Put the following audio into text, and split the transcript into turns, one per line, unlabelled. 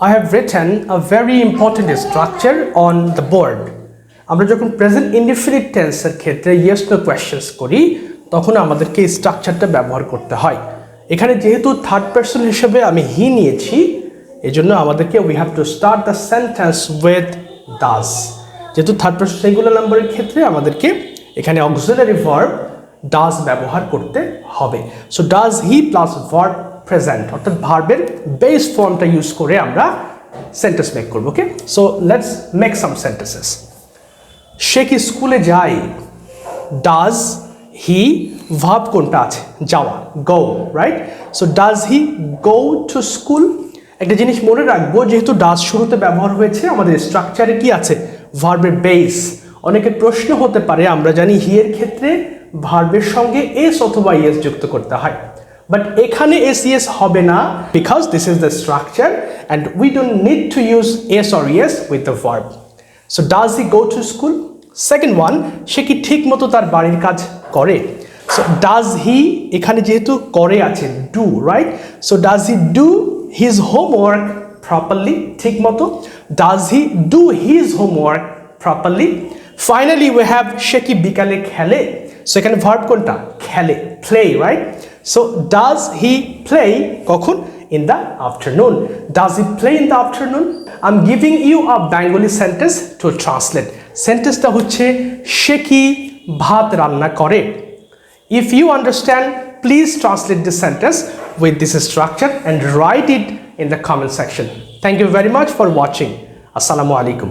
I have written a very important structure on the board. আমরা যখন present indefinite টেন্সের ক্ষেত্রে ইয়েস নো কোয়েশ্চেন্স করি তখন আমাদেরকে এই স্ট্রাকচারটা ব্যবহার করতে হয়। এখানে যেহেতু থার্ড পারসন হিসেবে আমি হি নিয়েছি এজন্য আমাদেরকে we have to start the sentence with does. যেহেতু থার্ড পারসন সিঙ্গুলার নাম্বারের ক্ষেত্রে আমাদেরকে এখানে অক্সিলারি ভার্ব ডাজ ব্যবহার করতে হবে। So does he plus verb present অর্থাৎ ভার্বের বেস ফর্মটা ইউজ করে আমরা সেন্টেন্স মেক করব। Okay, so let's make some sentences. সে কি স্কুলে যায়? ডাজ হি ভার্ব কোনটা আছে? যাওয়া, go, right? So does he go to school? একটা জিনিস মনে রাখবো, যেহেতু ডাজ শুরুতে ব্যবহার হয়েছে আমাদের স্ট্রাকচারে কি আছে? ভার্বের বেস। অনেকের প্রশ্ন হতে পারে, আমরা জানি হি এর ক্ষেত্রে ভার্বের সঙ্গে এস অথবা ইএস যুক্ত করতে হয়, বাট এখানে এস ইএস হবে না because this is the structure and we don't need to use S or ES with the verb. So does he go to school? Second one, সে কি ঠিক মতো তার বাড়ির কাজ করে? সো ডাজ হি এখানে যেহেতু করে আছে do, right? So does he do his homework properly? ঠিক মতো। Does he do his homework properly? Finally we have সে কি বিকালে খেলে? সো এখানে ভার্ব কোনটা? খেলে, play, right? So does he play কখন? In the afternoon. Does he play in the afternoon? I am giving you a Bengali sentence to translate. সেন্টেন্সটা হচ্ছে সে কি ভাত রান্না করে? If you understand, please translate this sentence with this structure and write it in the comment section. Thank you very much for watching. Assalamu alaikum.